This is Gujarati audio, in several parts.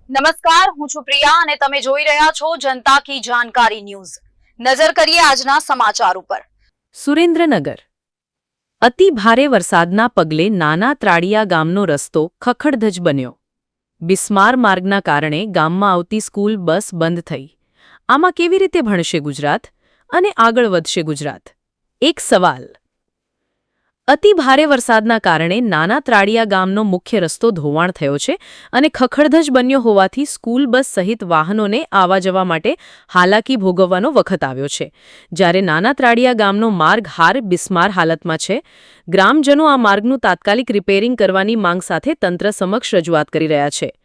નમસ્કાર, હું છું પ્રિયા અને તમે જોઈ રહ્યા છો જનતા કી જાણકારી ન્યૂઝ। નજર કરીએ આજના સમાચાર ઉપર। સુરેન્દ્રનગર અતિ ભારે વરસાદના પગલે નાના ત્રાડિયા ગામનો રસ્તો ખખડધજ બન્યો। બિસ્માર માર્ગના કારણે ગામમાં આવતી સ્કૂલ બસ બંધ થઈ। આમાં કેવી રીતે ભણશે ગુજરાત અને આગળ વધશે ગુજરાત? એક સવાલ। અતિ ભારે વરસાદના કારણે નાના ત્રાડિયા ગામનો મુખ્ય રસ્તો ધોવાણ થયો છે અને ખખડધજ બન્યો હોવાથી સ્કૂલ બસ સહિત વાહનોને આવવા જવા માટે હાલાકી ભોગવવાનો વખત આવ્યો છે। જ્યારે નાના ત્રાડિયા ગામનો માર્ગ હાર બિસ્માર હાલતમાં છે। ગ્રામજનો આ માર્ગનું તાત્કાલિક રિપેરિંગ કરવાની માંગ સાથે તંત્ર સમક્ષ રજૂઆત કરી રહ્યા છે।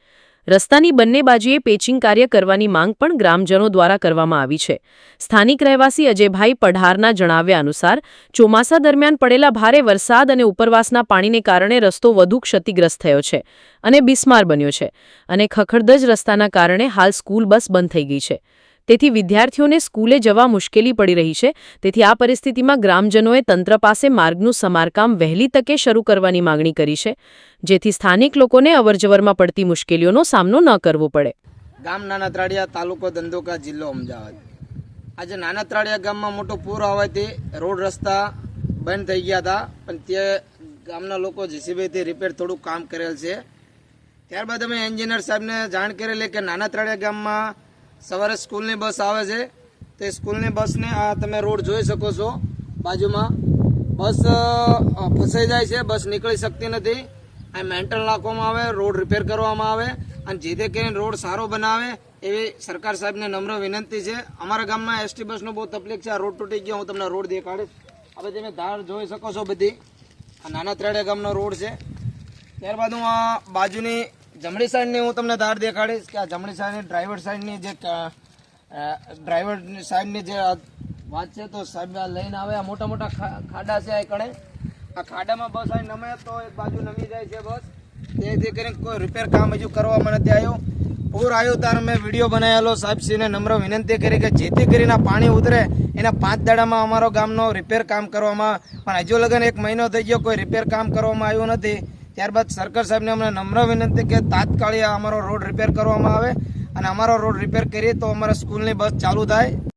રસ્તાની બંને બાજુએ પેચિંગ કાર્ય કરવાની માંગ પણ ગ્રામજનો દ્વારા કરવામાં આવી છે। સ્થાનિક રહેવાસી અજયભાઈ પઢારના જણાવ્યા અનુસાર ચોમાસા દરમિયાન પડેલા ભારે વરસાદ અને ઉપરવાસના પાણીને કારણે રસ્તો વધુ ક્ષતિગ્રસ્ત થયો છે અને બિસ્માર બન્યો છે અને ખખડધજ રસ્તાના કારણે હાલ સ્કૂલ બસ બંધ થઈ ગઈ છે। તેથી વિદ્યાર્થીઓને સ્કૂલે જવા મુશ્કેલી પડી રહી છે। તેથી આ પરિસ્થિતિમાં ગ્રામજનોએ તંત્ર પાસે માર્ગનું સમારકામ વહેલી તકે શરૂ કરવાની માંગણી કરી છે, જેથી સ્થાનિક લોકોને અવરજવરમાં પડતી મુશ્કેલીઓનો સામનો ન કરવો પડે। ગામ નાના ત્રાડિયા, તાલુકો ધંધોકા, જિલ્લો અમદાવાદ। આજે નાના ત્રાડિયા ગામમાં મોટો પૂર આવવાથી રોડ રસ્તા બંધ થઈ ગયા હતા, પણ તે ગામના લોકો જેસીબીથી રિપેર થોડું કામ કરેલ છે। ત્યારબાદ અમે એન્જિનિયર સાહેબને જાણ કરેલી કે નાના ત્રાડિયા ગામમાં સવારે સ્કૂલની બસ આવે છે, તે સ્કૂલની બસને આ તમે રોડ જોઈ શકો છો બાજુમાં, બસ ફસાઈ જાય છે, બસ નીકળી શકતી નથી। આ મેન્ટલ નાખવામાં આવે, રોડ રિપેર કરવામાં આવે અને જેથી કરીને રોડ સારો બનાવે એવી સરકાર સાહેબને નમ્ર વિનંતી છે। અમારા ગામમાં એસટી બસનો બહુ તકલીફ છે। આ રોડ તૂટી ગયો, હું તમને રોડ દેખાડીશ। હવે તમે ધાર જોઈ શકો છો બધી, આ નાના ત્રાડિયા ગામનો રોડ છે। ત્યારબાદ હું આ બાજુની જમણી સાઈડની હું તમને ધાર દેખાડીશ કે આ જમણી સાઈડની ડ્રાઈવર સાઈડની જે વાત છે, તો સાહેબ લઈને આવે, આ મોટા મોટા ખાડા છે આ કણે, આ ખાડામાં બસ અહીં નમે તો એક બાજુ નમી જાય છે બસ, તેથી કરીને કોઈ રિપેર કામ હજુ કરવામાં નથી આવ્યું। પૂર આવ્યું ત્યારે મેં વિડીયો બનાવેલો, સાહેબશ્રીને નમ્ર વિનંતી કરી કે જેથી કરીને પાણી ઉતરે એના 5 દાડામાં અમારો ગામનો રિપેર કામ કરવામાં, પણ હજુ લગન 1 મહિનો થઈ ગયો, કોઈ રિપેર કામ કરવામાં આવ્યું નથી। ત્યારબાદ સરકાર સાહેબને અમને નમ્ર વિનંતી કે તાત્કાલિક અમારો રોડ રિપેર કરવામાં આવે અને અમારો રોડ રિપેર કરીએ તો અમારા સ્કૂલની બસ ચાલુ થાય।